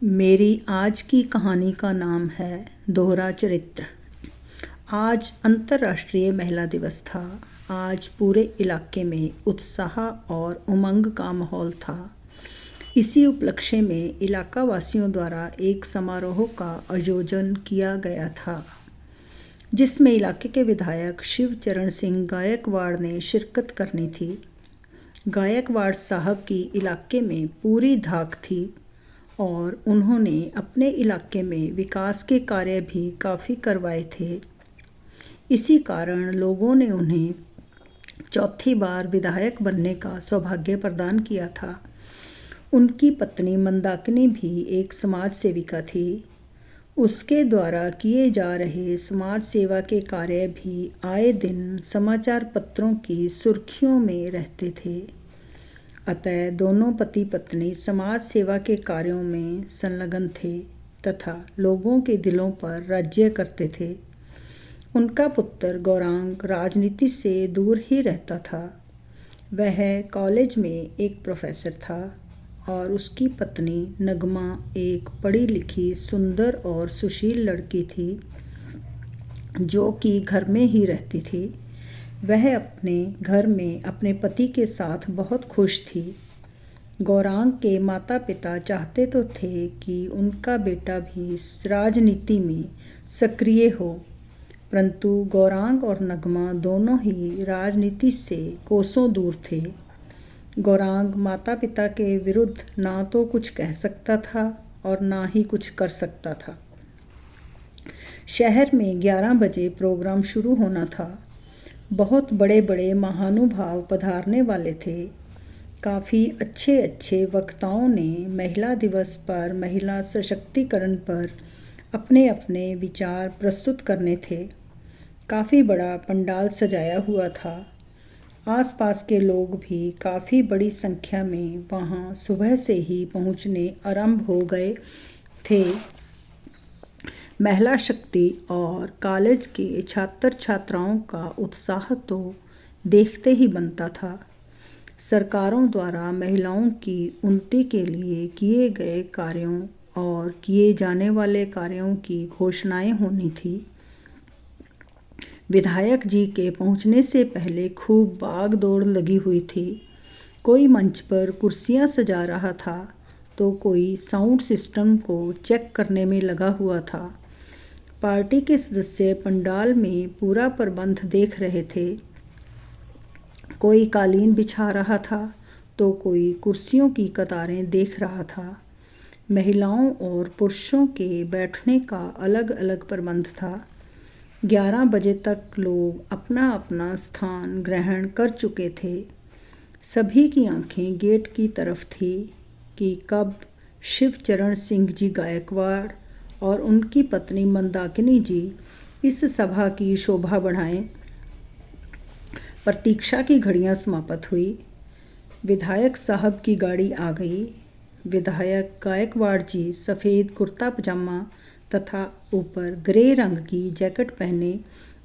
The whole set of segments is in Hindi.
मेरी आज की कहानी का नाम है दोहरा चरित्र। आज अंतर्राष्ट्रीय महिला दिवस था। आज पूरे इलाके में उत्साह और उमंग का माहौल था। इसी उपलक्ष्य में इलाका वासियों द्वारा एक समारोह का आयोजन किया गया था, जिसमें इलाके के विधायक शिवचरण सिंह गायकवाड़ ने शिरकत करनी थी। गायकवाड़ साहब की इलाके में पूरी धाक थी और उन्होंने अपने इलाके में विकास के कार्य भी काफ़ी करवाए थे। इसी कारण लोगों ने उन्हें चौथी बार विधायक बनने का सौभाग्य प्रदान किया था। उनकी पत्नी मंदाकिनी भी एक समाज सेविका थी। उसके द्वारा किए जा रहे समाज सेवा के कार्य भी आए दिन समाचार पत्रों की सुर्खियों में रहते थे। अतः दोनों पति पत्नी समाज सेवा के कार्यों में संलग्न थे तथा लोगों के दिलों पर राज्य करते थे। उनका पुत्र गौरांग राजनीति से दूर ही रहता था। वह कॉलेज में एक प्रोफेसर था और उसकी पत्नी नगमा एक पढ़ी लिखी, सुंदर और सुशील लड़की थी, जो कि घर में ही रहती थी। वह अपने घर में अपने पति के साथ बहुत खुश थी। गौरांग के माता पिता चाहते तो थे कि उनका बेटा भी राजनीति में सक्रिय हो, परंतु गौरांग और नगमा दोनों ही राजनीति से कोसों दूर थे। गौरांग माता पिता के विरुद्ध ना तो कुछ कह सकता था और ना ही कुछ कर सकता था। शहर में 11 बजे प्रोग्राम शुरू होना था। बहुत बड़े बड़े महानुभाव पधारने वाले थे। काफ़ी अच्छे अच्छे वक्ताओं ने महिला दिवस पर महिला सशक्तिकरण पर अपने अपने विचार प्रस्तुत करने थे। काफ़ी बड़ा पंडाल सजाया हुआ था। आसपास के लोग भी काफ़ी बड़ी संख्या में वहाँ सुबह से ही पहुँचने आरंभ हो गए थे। महिला शक्ति और कॉलेज के छात्र छात्राओं का उत्साह तो देखते ही बनता था। सरकारों द्वारा महिलाओं की उन्नति के लिए किए गए कार्यों और किए जाने वाले कार्यों की घोषणाएं होनी थी। विधायक जी के पहुंचने से पहले खूब भाग दौड़ लगी हुई थी। कोई मंच पर कुर्सियां सजा रहा था तो कोई साउंड सिस्टम को चेक करने में लगा हुआ था। पार्टी के सदस्य पंडाल में पूरा प्रबंध देख रहे थे। कोई कालीन बिछा रहा था तो कोई कुर्सियों की कतारें देख रहा था। महिलाओं और पुरुषों के बैठने का अलग अलग प्रबंध था। 11 बजे तक लोग अपना अपना स्थान ग्रहण कर चुके थे। सभी की आंखें गेट की तरफ थी कि कब शिवचरण सिंह जी गायकवाड़ और उनकी पत्नी मंदाकिनी जी इस सभा की शोभा बढ़ाएं। प्रतीक्षा की घड़ियां समाप्त हुई। विधायक साहब की गाड़ी आ गई। विधायक गायकवाड़ जी सफ़ेद कुर्ता पजामा तथा ऊपर ग्रे रंग की जैकेट पहने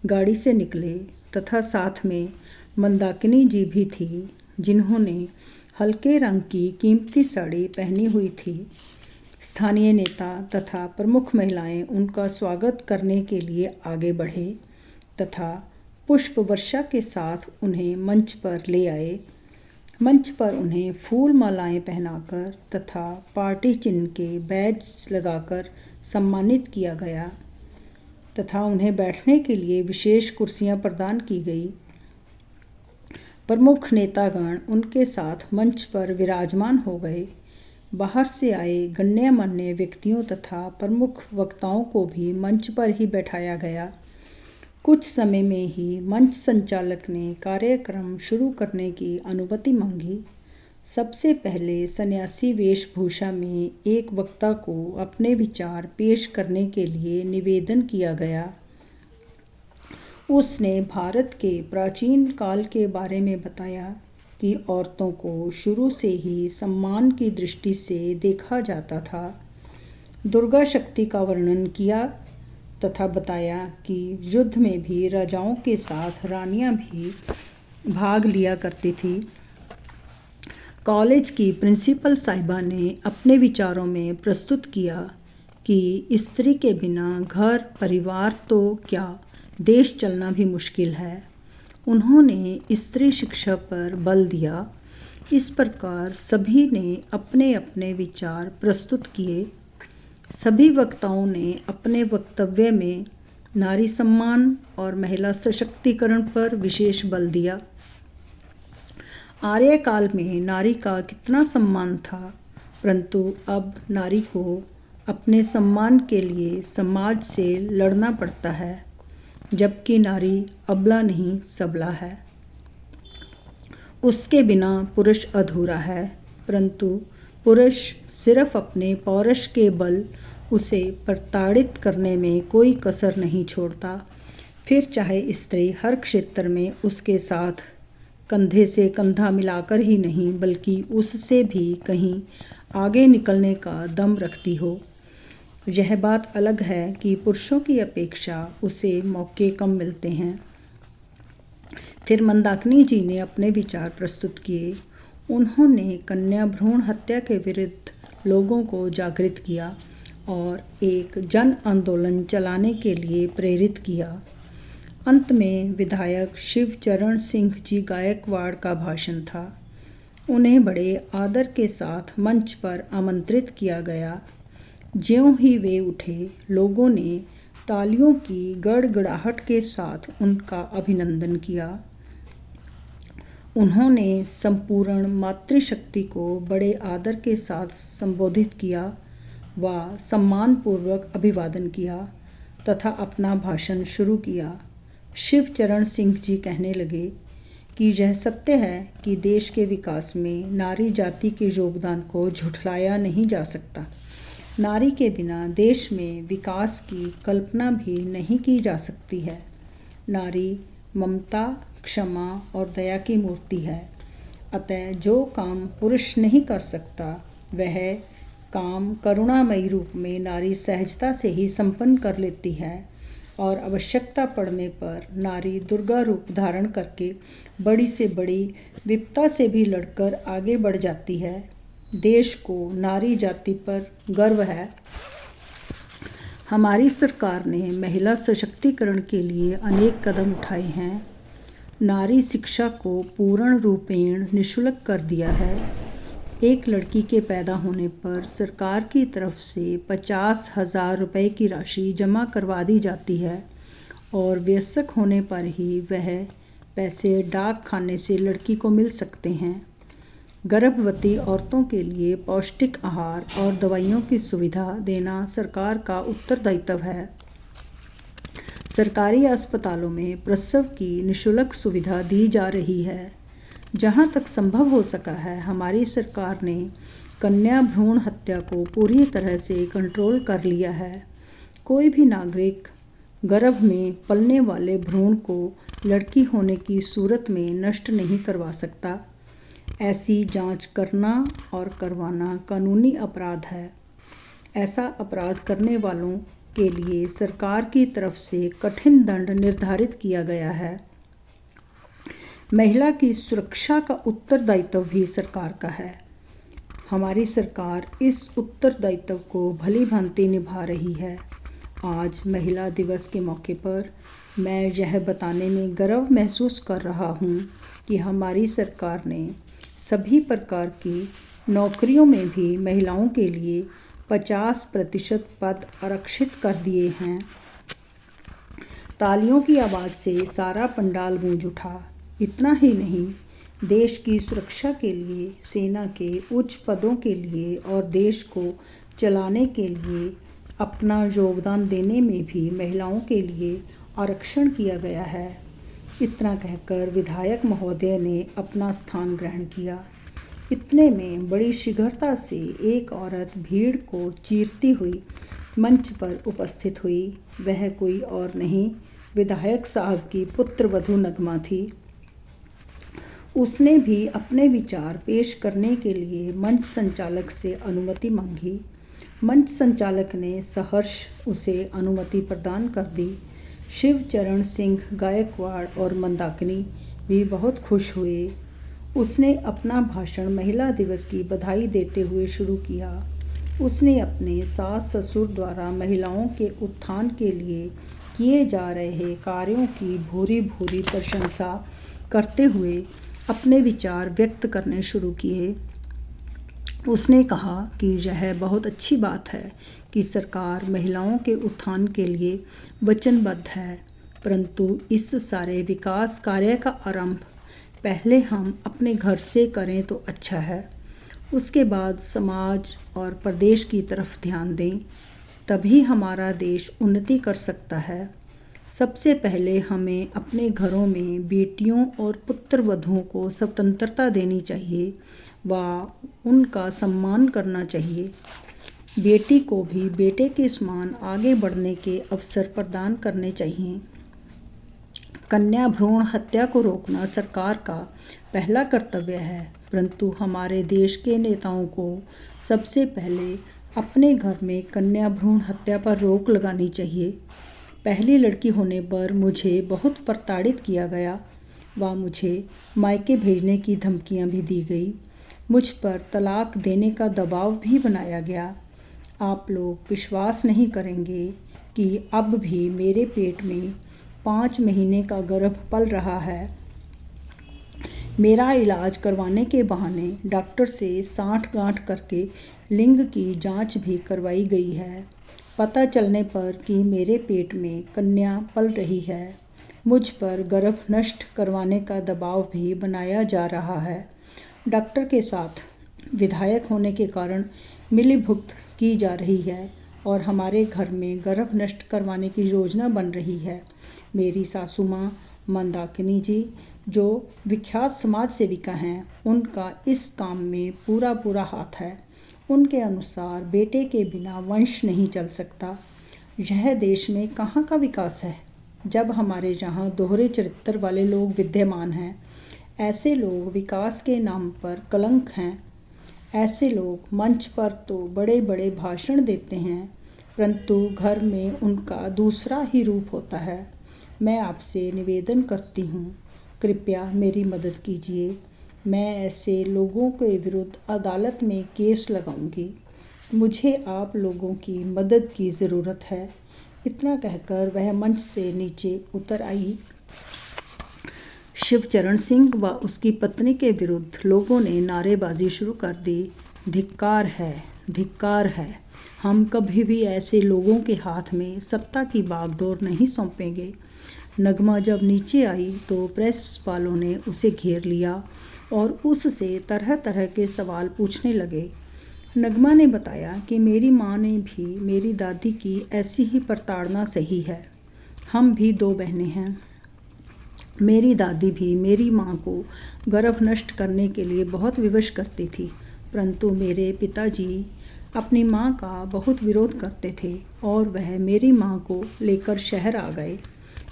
गाड़ी से निकले तथा साथ में मंदाकिनी जी भी थी, जिन्होंने हल्के रंग की कीमती साड़ी पहनी हुई थी। स्थानीय नेता तथा प्रमुख महिलाएं उनका स्वागत करने के लिए आगे बढ़े तथा पुष्प वर्षा के साथ उन्हें मंच पर ले आए। मंच पर उन्हें फूल मालाएं पहनाकर तथा पार्टी चिन्ह के बैज लगाकर सम्मानित किया गया तथा उन्हें बैठने के लिए विशेष कुर्सियां प्रदान की गई। प्रमुख नेतागण उनके साथ मंच पर विराजमान हो गए। बाहर से आए गण्यमान्य व्यक्तियों तथा प्रमुख वक्ताओं को भी मंच पर ही बैठाया गया। कुछ समय में ही मंच संचालक ने कार्यक्रम शुरू करने की अनुमति मांगी। सबसे पहले सन्यासी वेशभूषा में एक वक्ता को अपने विचार पेश करने के लिए निवेदन किया गया। उसने भारत के प्राचीन काल के बारे में बताया कि औरतों को शुरू से ही सम्मान की दृष्टि से देखा जाता था। दुर्गा शक्ति का वर्णन किया तथा बताया कि युद्ध में भी राजाओं के साथ रानियां भी भाग लिया करती थी। कॉलेज की प्रिंसिपल साहिबा ने अपने विचारों में प्रस्तुत किया कि स्त्री के बिना घर परिवार तो क्या देश चलना भी मुश्किल है। उन्होंने स्त्री शिक्षा पर बल दिया। इस प्रकार सभी ने अपने अपने विचार प्रस्तुत किए। सभी वक्ताओं ने अपने वक्तव्य में नारी सम्मान और महिला सशक्तिकरण पर विशेष बल दिया। आर्यकाल में नारी का कितना सम्मान था, परंतु अब नारी को अपने सम्मान के लिए समाज से लड़ना पड़ता है, जबकि नारी अबला नहीं सबला है। उसके बिना पुरुष अधूरा है, परंतु पुरुष सिर्फ अपने पौरुष के बल उसे प्रताड़ित करने में कोई कसर नहीं छोड़ता, फिर चाहे स्त्री हर क्षेत्र में उसके साथ कंधे से कंधा मिलाकर ही नहीं बल्कि उससे भी कहीं आगे निकलने का दम रखती हो। यह बात अलग है कि पुरुषों की अपेक्षा उसे मौके कम मिलते हैं। फिर मंदाकिनी जी ने अपने विचार प्रस्तुत किए। उन्होंने कन्या भ्रूण हत्या के विरुद्ध लोगों को जागृत किया और एक जन आंदोलन चलाने के लिए प्रेरित किया। अंत में विधायक शिवचरण सिंह जी गायकवाड़ का भाषण था। उन्हें बड़े आदर के साथ मंच पर आमंत्रित किया गया। ज्यों ही वे उठे, लोगों ने तालियों की गड़गड़ाहट के साथ उनका अभिनंदन किया। उन्होंने संपूर्ण मातृशक्ति को बड़े आदर के साथ संबोधित किया व सम्मानपूर्वक अभिवादन किया तथा अपना भाषण शुरू किया। शिवचरण सिंह जी कहने लगे कि यह सत्य है कि देश के विकास में नारी जाति के योगदान को झुठलाया नहीं जा सकता। नारी के बिना देश में विकास की कल्पना भी नहीं की जा सकती है। नारी ममता, क्षमा और दया की मूर्ति है। अतः जो काम पुरुष नहीं कर सकता, वह काम करुणामयी रूप में नारी सहजता से ही संपन्न कर लेती है और आवश्यकता पड़ने पर नारी दुर्गा रूप धारण करके बड़ी से बड़ी विपदा से भी लड़कर आगे बढ़ जाती है। देश को नारी जाति पर गर्व है। हमारी सरकार ने महिला सशक्तिकरण के लिए अनेक कदम उठाए हैं। नारी शिक्षा को पूर्ण रूपेण निःशुल्क कर दिया है। एक लड़की के पैदा होने पर सरकार की तरफ से 50,000 रुपये की राशि जमा करवा दी जाती है और वयस्क होने पर ही वह पैसे डाक खाने से लड़की को मिल सकते हैं। गर्भवती औरतों के लिए पौष्टिक आहार और दवाइयों की सुविधा देना सरकार का उत्तरदायित्व है। सरकारी अस्पतालों में प्रसव की निःशुल्क सुविधा दी जा रही है। जहाँ तक संभव हो सका है, हमारी सरकार ने कन्या भ्रूण हत्या को पूरी तरह से कंट्रोल कर लिया है। कोई भी नागरिक गर्भ में पलने वाले भ्रूण को लड़की होने की सूरत में नष्ट नहीं करवा सकता। ऐसी जांच करना और करवाना कानूनी अपराध है। ऐसा अपराध करने वालों के लिए सरकार की तरफ से कठिन दंड निर्धारित किया गया है। महिला की सुरक्षा का उत्तरदायित्व भी सरकार का है। हमारी सरकार इस उत्तरदायित्व को भली भांति निभा रही है। आज महिला दिवस के मौके पर मैं यह बताने में गर्व महसूस कर रहा हूँ कि हमारी सरकार ने सभी प्रकार की नौकरियों में भी महिलाओं के लिए 50% पद आरक्षित कर दिए हैं। तालियों की आवाज़ से सारा पंडाल गूंज उठा। इतना ही नहीं, देश की सुरक्षा के लिए, सेना के उच्च पदों के लिए और देश को चलाने के लिए अपना योगदान देने में भी महिलाओं के लिए आरक्षण किया गया है। इतना कहकर विधायक महोदय ने अपना स्थान ग्रहण किया। इतने में बड़ी शीघ्रता से एक औरत भीड़ को चीरती हुई मंच पर उपस्थित हुई। वह कोई और नहीं, विधायक साहब की पुत्रवधू नगमा थी। उसने भी अपने विचार पेश करने के लिए मंच संचालक से अनुमति मांगी। मंच संचालक ने सहर्ष उसे अनुमति प्रदान कर दी। शिवचरण सिंह गायकवाड़ और मंदाकिनी भी बहुत खुश हुए। उसने अपना भाषण महिला दिवस की बधाई देते हुए शुरू किया। उसने अपने सास ससुर द्वारा महिलाओं के उत्थान के लिए किए जा रहे कार्यों की भूरी भूरी प्रशंसा करते हुए अपने विचार व्यक्त करने शुरू किए। उसने कहा कि यह बहुत अच्छी बात है कि सरकार महिलाओं के उत्थान के लिए वचनबद्ध है, परंतु इस सारे विकास कार्य का आरंभ पहले हम अपने घर से करें तो अच्छा है। उसके बाद समाज और प्रदेश की तरफ ध्यान दें, तभी हमारा देश उन्नति कर सकता है। सबसे पहले हमें अपने घरों में बेटियों और पुत्रवधुओं को स्वतंत्रता देनी चाहिए व उनका सम्मान करना चाहिए। बेटी को भी बेटे के समान आगे बढ़ने के अवसर प्रदान करने चाहिए। कन्या भ्रूण हत्या को रोकना सरकार का पहला कर्तव्य है, परंतु हमारे देश के नेताओं को सबसे पहले अपने घर में कन्या भ्रूण हत्या पर रोक लगानी चाहिए। पहली लड़की होने पर मुझे बहुत प्रताड़ित किया गया व मुझे मायके भेजने की धमकियां भी दी गई। मुझ पर तलाक देने का दबाव भी बनाया गया। आप लोग विश्वास नहीं करेंगे कि अब भी मेरे पेट में 5 महीने का गर्भ पल रहा है। मेरा इलाज करवाने के बहाने डॉक्टर से सांठ-गांठ करके लिंग की जांच भी करवाई गई है। पता चलने पर कि मेरे पेट में कन्या पल रही है, मुझ पर गर्भ नष्ट करवाने का दबाव भी बनाया जा रहा है। डॉक्टर के साथ विधायक होने के कारण मिलीभुगत की जा रही है और हमारे घर में गर्भ नष्ट करवाने की योजना बन रही है। मेरी सासू माँ मंदाकिनी जी, जो विख्यात समाज सेविका हैं, उनका इस काम में पूरा हाथ है। उनके अनुसार बेटे के बिना वंश नहीं चल सकता। यह देश में कहाँ का विकास है जब हमारे यहाँ दोहरे चरित्र वाले लोग विद्यमान हैं। ऐसे लोग विकास के नाम पर कलंक हैं। ऐसे लोग मंच पर तो बड़े बड़े भाषण देते हैं, परंतु घर में उनका दूसरा ही रूप होता है। मैं आपसे निवेदन करती हूँ, कृपया मेरी मदद कीजिए। मैं ऐसे लोगों के विरुद्ध अदालत में केस लगाऊंगी। मुझे आप लोगों की मदद की ज़रूरत है। इतना कहकर वह मंच से नीचे उतर आई। शिवचरण सिंह व उसकी पत्नी के विरुद्ध लोगों ने नारेबाजी शुरू कर दी। धिक्कार है, धिक्कार है। हम कभी भी ऐसे लोगों के हाथ में सत्ता की बागडोर नहीं सौंपेंगे। नगमा जब नीचे आई तो प्रेस वालों ने उसे घेर लिया और उससे तरह तरह के सवाल पूछने लगे। नगमा ने बताया कि मेरी माँ ने भी मेरी दादी की ऐसी ही प्रताड़ना सही है। हम भी 2 बहनें हैं। मेरी दादी भी मेरी माँ को गर्भ नष्ट करने के लिए बहुत विवश करती थी, परंतु मेरे पिताजी अपनी माँ का बहुत विरोध करते थे और वह मेरी माँ को लेकर शहर आ गए।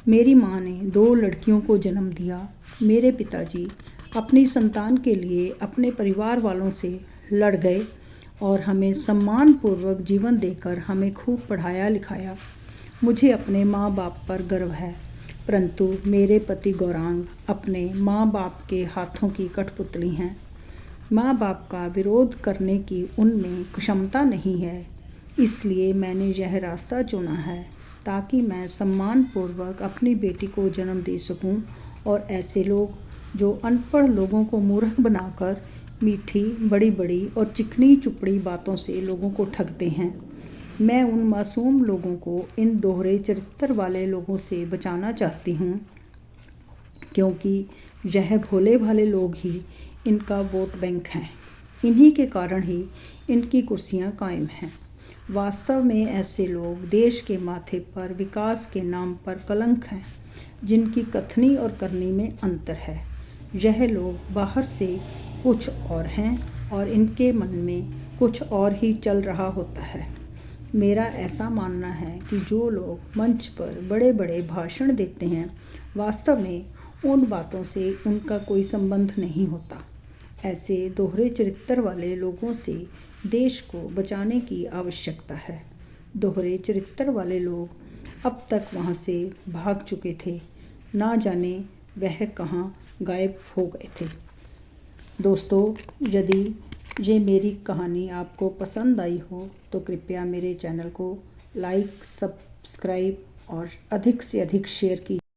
मेरी माँ ने 2 लड़कियों को जन्म दिया। मेरे पिताजी अपनी संतान के लिए अपने परिवार वालों से लड़ गए और हमें सम्मानपूर्वक जीवन देकर हमें खूब पढ़ाया लिखाया। मुझे अपने माँ बाप पर गर्व है, परंतु मेरे पति गौरांग अपने माँ बाप के हाथों की कठपुतली हैं। माँ बाप का विरोध करने की उनमें क्षमता नहीं है, इसलिए मैंने यह रास्ता चुना है ताकि मैं सम्मानपूर्वक अपनी बेटी को जन्म दे सकूं। और ऐसे लोग जो अनपढ़ लोगों को मूर्ख बनाकर मीठी बड़ी बड़ी और चिकनी चुपड़ी बातों से लोगों को ठगते हैं, मैं उन मासूम लोगों को इन दोहरे चरित्र वाले लोगों से बचाना चाहती हूँ, क्योंकि यह भोले भाले लोग ही इनका वोट बैंक हैं। इन्हीं के कारण ही इनकी कुर्सियाँ कायम हैं। वास्तव में ऐसे लोग देश के माथे पर विकास के नाम पर कलंक हैं, जिनकी कथनी और करनी में अंतर है। यह लोग बाहर से कुछ और हैं और इनके मन में कुछ और ही चल रहा होता है। मेरा ऐसा मानना है कि जो लोग मंच पर बड़े बड़े भाषण देते हैं, वास्तव में उन बातों से उनका कोई संबंध नहीं होता। ऐसे दोहरे चरित्र वाले लोगों से देश को बचाने की आवश्यकता है। दोहरे चरित्र वाले लोग अब तक वहाँ से भाग चुके थे, ना जाने वह कहाँ गायब हो गए थे। दोस्तों, यदि ये मेरी कहानी आपको पसंद आई हो तो कृपया मेरे चैनल को लाइक, सब्सक्राइब और अधिक से अधिक शेयर कीजिए।